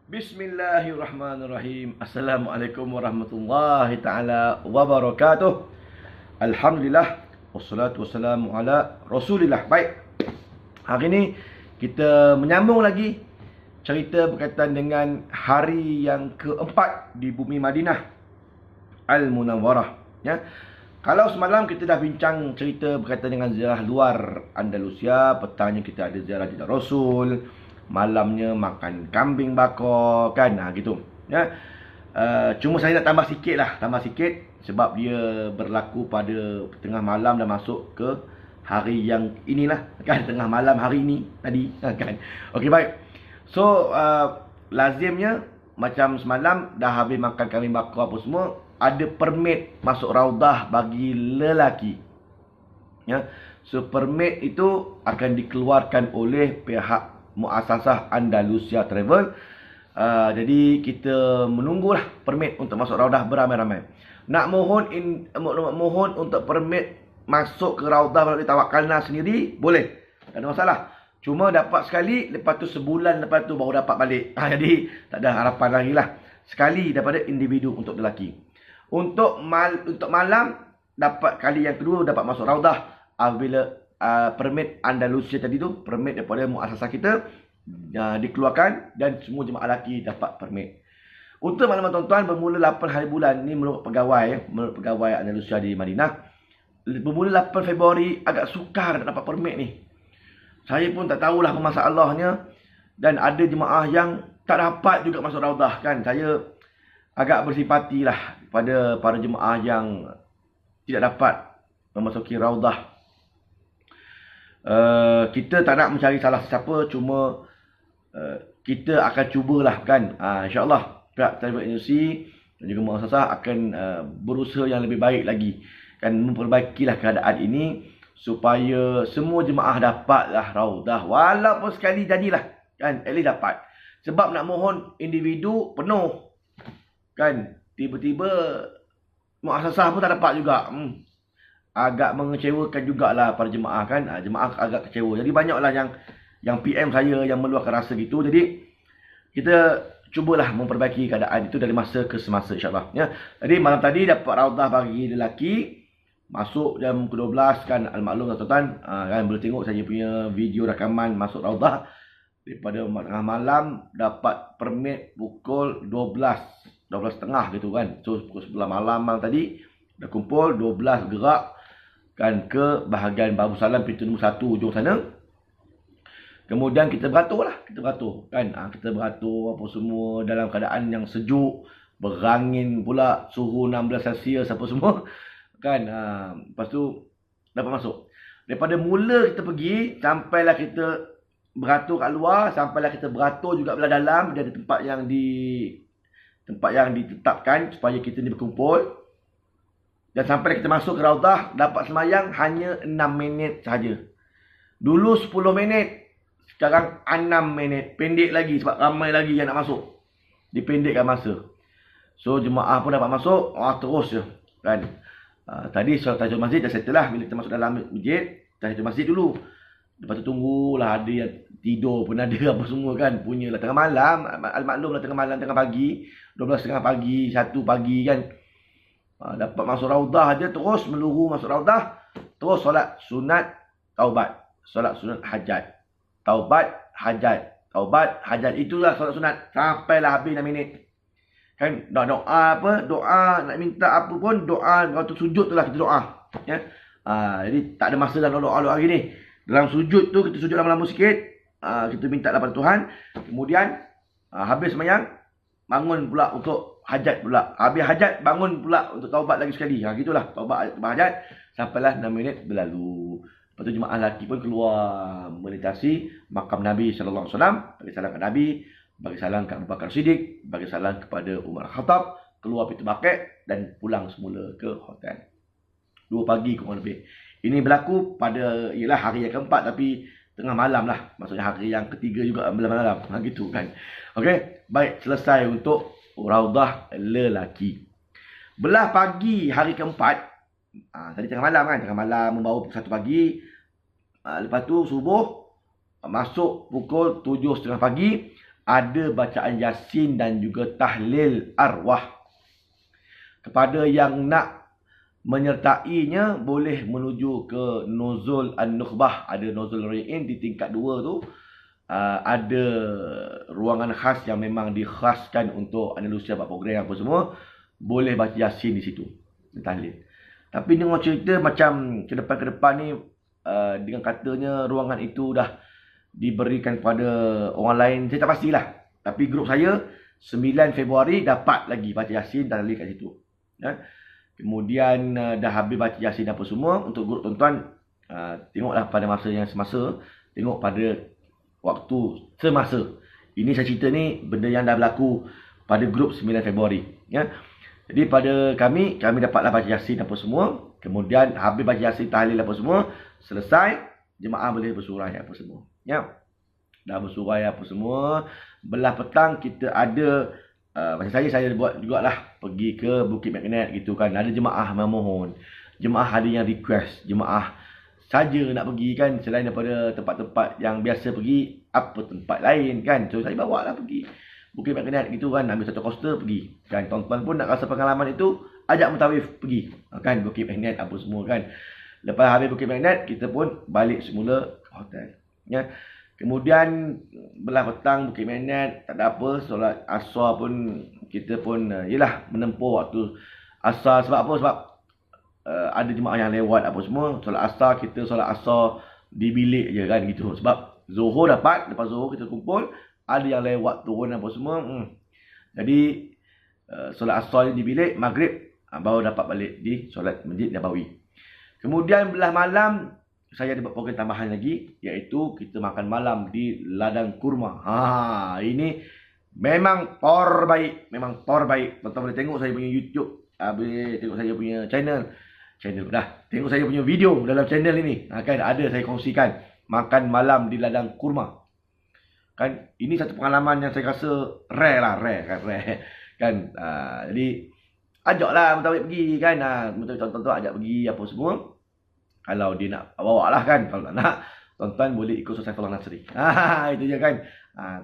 Bismillahirrahmanirrahim. Assalamualaikum warahmatullahi taala wabarakatuh. Alhamdulillah wassalatu wassalamu ala Rasulillah. Baik. Hari ini kita menyambung lagi cerita berkaitan dengan hari yang keempat di bumi Madinah Al-Munawwarah, ya. Kalau semalam kita dah bincang cerita berkaitan dengan ziarah luar Andalusia, petangnya kita ada ziarah Jeddah Rasul, malamnya makan kambing bakar, kan, gitu, ya. Cuma saya nak tambah sikit sebab dia berlaku pada tengah malam dan masuk ke hari yang inilah, kan, tengah malam hari ini tadi, kan. Okey, baik. So lazimnya macam semalam dah habis makan kambing bakar apa semua, ada permit masuk raudah bagi lelaki, ya. So permit itu akan dikeluarkan oleh pihak Muassasah Andalusia Travel. Jadi kita menunggulah permit untuk masuk raudah beramai-ramai. Nak mohon untuk permit masuk ke raudah melalui Tawakkalna sendiri boleh, tak ada masalah. Cuma dapat sekali, lepas tu sebulan lepas tu baru dapat balik. Jadi tak ada harapan lagi lah. Sekali daripada individu untuk lelaki. Untuk malam dapat kali yang kedua dapat masuk raudah apabila permit Andalusia tadi tu, permit daripada muasasah kita dikeluarkan dan semua jemaah lelaki dapat permit. Untuk maklumat tuan-tuan, bermula 8 hari bulan ni menurut pegawai Andalusia di Madinah, bermula 8 Februari agak sukar nak dapat permit ni. Saya pun tak tahulah apa masalahnya, dan ada jemaah yang tak dapat juga masuk raudah, kan. Saya agak bersipati lah pada para jemaah yang tidak dapat memasuki raudah. Kita tak nak mencari salah siapa, cuma kita akan cubalah, kan. InsyaAllah pihak travel agency dan juga muassasah akan berusaha yang lebih baik lagi, kan, memperbaikilah keadaan ini supaya semua jemaah dapatlah raudah, walaupun sekali jadilah, kan, at least dapat. Sebab nak mohon individu penuh, kan, tiba-tiba muassasah pun tak dapat juga. Agak mengecewakan jugalah para jemaah, kan. Jemaah agak kecewa. Jadi banyaklah yang PM saya yang meluahkan rasa gitu. Jadi kita cubalah memperbaiki keadaan itu dari masa ke semasa, insyaAllah, ya. Jadi malam tadi dapat raudah bagi lelaki masuk jam ke-12, kan. Al-maklum tuan-tuan, kan, boleh tengok saya punya video rakaman masuk raudah daripada tengah malam, dapat permit pukul 12.30 gitu, kan. So pukul 11 malam tadi dah kumpul, 12 gerak, kan, ke bahagian Babu Salam pintu nombor 1 ujung sana. Kemudian kita beratur, kan. Kita beratur apa semua dalam keadaan yang sejuk, berangin pula, suhu 16 Celsius apa semua, kan. Lepas tu dapat masuk. Daripada mula kita pergi sampailah kita beratur kat luar, sampailah kita beratur juga belah dalam, dia ada tempat yang ditetapkan supaya kita ni berkumpul. Dan sampai kita masuk ke raudah, dapat semayang hanya 6 minit sahaja. Dulu 10 minit, sekarang 6 minit. Pendek lagi sebab ramai lagi yang nak masuk. Dipendekkan masa. So jemaah pun dapat masuk, terus je, kan. Tadi solat tahajud masjid dah settle lah. Bila kita masuk dalam masjid, tahajud masjid dulu. Lepas tu tunggulah, ada yang tidur pun ada apa semua, kan. Punyalah tengah malam, al-maklum lah, tengah malam, tengah pagi, 12.30 pagi, 1 pagi, kan. Dapat masuk raudah aja, terus meluru masuk raudah, terus solat sunat taubat, solat sunat hajat, taubat hajat, itulah solat sunat sampailah habis 6 minit, kan. Doa nak minta apa pun, doa waktu sujud tu lah kita doa, ya. Jadi tak ada masa dalam doa lagi ni. Dalam sujud tu kita sujud lama-lama sikit, kita minta pada Tuhan. Kemudian habis sembahyang, bangun pula untuk hajat pula. Habis hajat, bangun pula untuk taubat lagi sekali. Gitulah, taubat hajat. Sampailah 6 minit berlalu. Lepas tu jemaah lelaki pun keluar meditasi makam Nabi SAW. Bagi salam kepada Nabi, bagi salam kepada Abu Bakar Siddiq, bagi salam kepada Umar Khattab, keluar pintu bakit dan pulang semula ke hotel. 2 pagi kurang lebih. Ini berlaku pada, ialah hari yang keempat, tapi tengah malam lah. Maksudnya hari yang ketiga juga malam-malam. Gitu, kan. Okey, baik, selesai untuk raudah lelaki. Belah pagi hari keempat, tadi tengah malam, kan. Tengah malam membawa pukul 1 pagi. Lepas tu subuh masuk pukul 7.30 pagi. ada bacaan Yasin dan juga tahlil arwah. Kepada yang nak menyertainya boleh menuju ke Nuzul An-Nukhbah. Ada Nuzul Ri'in di tingkat 2 tu. Ada ruangan khas yang memang dikhaskan untuk Andalusia buat program apa semua. Boleh baca Yasin di situ. Tahlil. Tapi dengar cerita macam ke depan ni dengan katanya ruangan itu dah diberikan kepada orang lain. Saya tak pastilah. Tapi grup saya 9 Februari dapat lagi baca Yasin tahlil kat situ. Ya. Kemudian dah habis baca Yasin apa semua. Untuk grup tuan-tuan, tengoklah pada masa yang semasa. Tengok pada waktu semasa. Ini saya cerita ni benda yang dah berlaku pada grup 9 Februari. Ya. Jadi pada kami dapatlah baca Yasin apa semua. Kemudian habis baca Yasin tahlil apa semua. Selesai, jemaah boleh bersurai apa semua. Ya. Dah bersurai apa semua. Belah petang kita ada macam saya buat jugalah pergi ke Bukit Magnet gitu kan. Ada jemaah memohon. Jemaah ada yang request. Jemaah saja nak pergi kan. Selain daripada tempat-tempat yang biasa pergi, apa tempat lain kan. So saya bawa lah pergi Bukit Magnet gitu kan. Ambil satu coaster pergi kan. Tuan-tuan pun nak rasa pengalaman itu, ajak mentawif pergi kan. Bukit Magnet apa semua kan. Lepas habis Bukit Magnet, kita pun balik semula ke hotel. Ya. Kemudian belah petang Bukit Magnet, tak ada apa, solat asar pun kita pun yelah menempuh waktu asar. Sebab apa? Sebab ada jemaah yang lewat apa semua. Solat asar, kita solat asar di bilik je kan gitu. Sebab Zuhur dapat, lepas Zuhur kita kumpul, ada yang lewat turun apa semua. Jadi solat asar di bilik, maghrib baru dapat balik di solat Masjid Nabawi. Kemudian belah malam saya ada buat program tambahan lagi, iaitu kita makan malam di Ladang Kurma. Ini memang terbaik, memang terbaik. Tuan-tuan boleh tengok saya punya YouTube, boleh tengok saya punya channel dah. Tengok saya punya video dalam channel ini. Kan ada saya kongsikan makan malam di Ladang Kurma. Kan ini satu pengalaman yang saya rasa rare kan. Jadi ajaklah mentawai pergi kan. Tuan-tuan ajak pergi apa semua. Kalau dia nak bawa lah kan. Kalau tak nak, tuan-tuan boleh ikut Ustaz Saifullah Nasri. Itu je kan.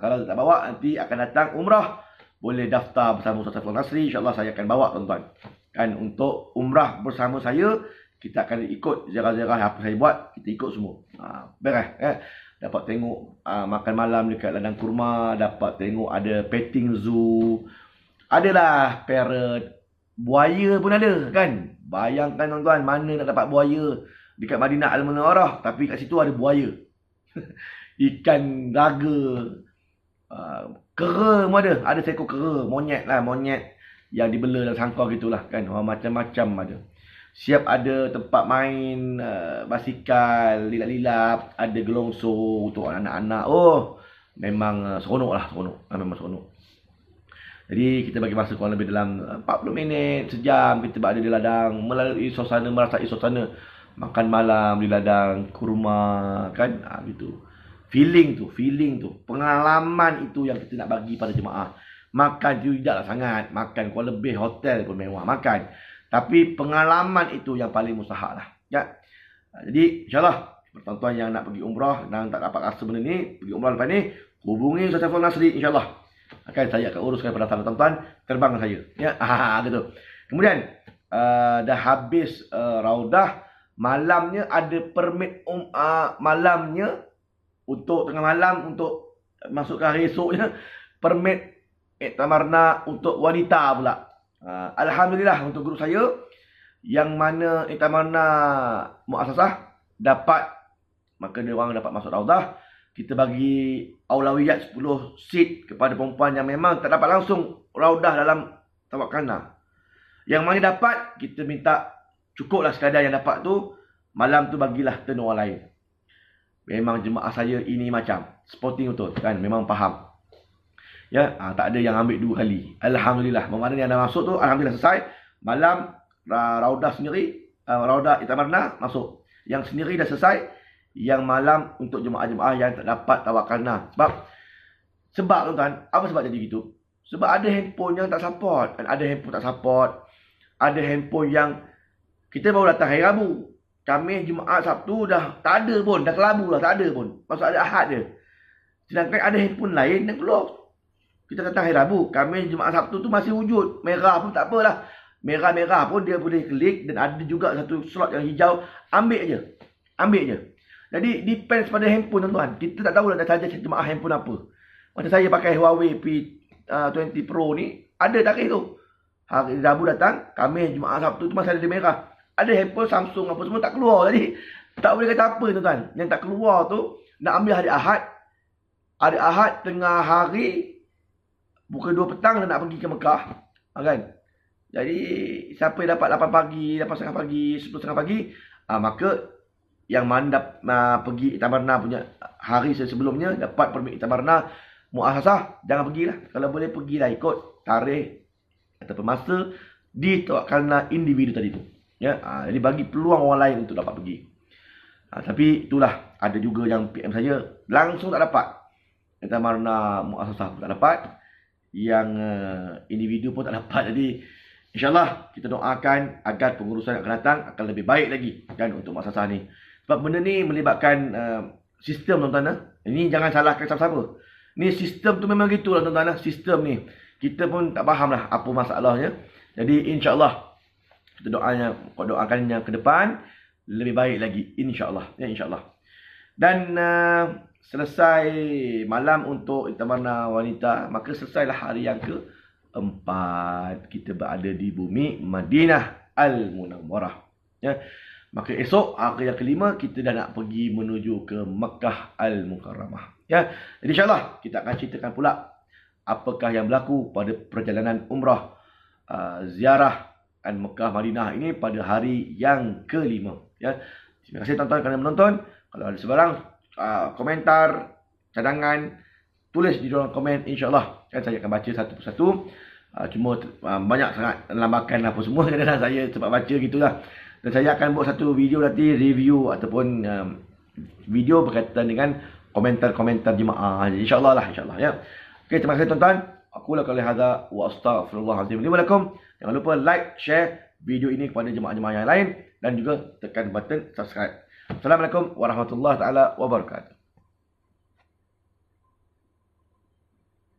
Kalau tak bawa, nanti akan datang umrah. Boleh daftar bersama Ustaz Saifullah Nasri. InsyaAllah saya akan bawa tuan-tuan. Kan untuk umrah bersama saya, kita akan ikut ziarah-ziarah apa saya buat. Kita ikut semua. Beres. Dapat tengok makan malam dekat Ladang Kurma. Dapat tengok ada petting zoo. Adalah parrot. Buaya pun ada kan. Bayangkan tuan-tuan, mana nak dapat buaya dekat Madinah Al-Munawwarah, tapi kat situ ada buaya. Ikan raga, kera pun ada. Ada seekor kera, monyet yang dibela dalam sangkar gitulah kan. Macam-macam ada. Siap ada tempat main basikal, lilap-lilap, ada gelongso untuk anak-anak. Memang seronok lah, memang seronok. Jadi kita bagi masa kurang lebih dalam 40 minit, sejam kita berada di ladang, melalui suasana, merasai suasana makan malam di Ladang Kurma kan. Gitu. Feeling tu, pengalaman itu yang kita nak bagi pada jemaah. Makan tidaklah sangat, makan kurang lebih hotel pun mewah makan. Tapi pengalaman itu yang paling mustahak lah. Ya. Jadi insyaAllah tuan-tuan yang nak pergi umrah dan tak dapat rasa benda ni, pergi umrah lepas ni, hubungi Ustaz Saifullah Nasri insyaAllah. Saya akan uruskan pendaftaran tuan-tuan, terbang dengan saya. Ya, gitu. Kemudian dah habis Raudah, malamnya ada permit malamnya untuk tengah malam, untuk masuk ke hari esoknya, permit iktamarna untuk wanita pula. Alhamdulillah untuk grup saya yang mana iktamarna muassasah dapat, maka dia orang dapat masuk Raudah. Kita bagi aulawiyat 10 seat kepada perempuan yang memang tak dapat langsung Raudah dalam Tawakkalna. Yang mana dapat, kita minta cukuplah sekadar yang dapat tu, malam tu bagilah turn orang lain. Memang jemaah saya ini macam sporting betul kan, memang faham. Ya, tak ada yang ambil 2 kali. Alhamdulillah. Mana yang dah masuk tu alhamdulillah selesai. Malam Raudah sendiri, Raudah Iktamarna masuk. Yang sendiri dah selesai. Yang malam untuk jemaah-jemaah yang tak dapat Tawakkalna. Sebab tuan-tuan, apa sebab jadi gitu? Sebab ada handphone yang tak support. Ada handphone tak support. Ada handphone yang kita baru datang hari Rabu. Khamis, Jumaat, Sabtu dah tak ada pun. Dah kelabu lah, tak ada pun. Maksud ada Ahad je. Sedangkan ada handphone lain yang keluar kita datang hari Rabu, Khamis, Jumaat, Sabtu tu masih wujud. Merah pun tak apalah. Merah-merah pun dia boleh klik dan ada juga satu slot yang hijau. Ambil je. Ambil je. Jadi depends pada handphone tuan-tuan. Kita tak tahu dah saja jemaah handphone apa. Macam saya pakai Huawei P20 Pro ni, ada tarikh tu. Hari Rabu datang, Khamis, Jumaat, Sabtu tu masih ada di merah. Ada handphone Samsung apa semua tak keluar. Jadi tak boleh kata apa tuan-tuan. Yang tak keluar tu nak ambil hari Ahad. Hari Ahad tengah hari pukul 2 petang nak pergi ke Mekah. Kan? Jadi siapa yang dapat 8 pagi, 8.30 pagi, 10.30 pagi, maka yang mana pergi Iktamarna punya hari sebelumnya dapat permit Iktamarna muassasah, jangan pergilah. Kalau boleh pergilah ikut tarikh ataupun masa ditawakkalna individu tadi tu. Ya, jadi bagi peluang orang lain untuk dapat pergi. Tapi itulah, ada juga yang PM saya langsung tak dapat. Iktamarna muassasah pun tak dapat. Yang individu pun tak dapat. Jadi insyaAllah kita doakan agar pengurusan yang akan datang akan lebih baik lagi kan untuk muassasah ni. Sebab benda ni melibatkan sistem tuan-tuan. Ini jangan salahkan siapa-siapa. Ni sistem tu memang gitu lah tuan-tuan. Sistem ni kita pun tak faham lah apa masalahnya. Jadi insyaAllah kita doakan yang ke depan lebih baik lagi, insyaAllah. Ya, insyaAllah. Dan selesai malam untuk Iktamarna wanita, maka selesailah hari yang keempat. Kita berada di bumi Madinah Al-Munawwarah. Ya. Maka esok hari yang kelima kita dah nak pergi menuju ke Makkah Al-Mukarramah. Ya. Jadi insyaAllah kita akan ceritakan pula apakah yang berlaku pada perjalanan umrah ziarah Mekah Madinah ini pada hari yang kelima. Ya. Terima kasih tuan-tuan kerana menonton. Kalau ada sebarang komentar, cadangan, tulis di dalam komen, insyaAllah saya akan baca satu persatu. Cuma banyak sangat lambakan apa semua kadang saya cepat baca gitulah. Dan saya akan buat satu video nanti review ataupun video berkaitan dengan komentar-komentar jemaah. InsyaAllah lah, insyaAllah ya. Okey, terima kasih tuan-tuan. Aku lakukan hadza wa astaghfirullahalazim li wa lakum. Jangan lupa like, share video ini kepada jemaah-jemaah yang lain dan juga tekan button subscribe. Assalamualaikum warahmatullahi taala wabarakatuh.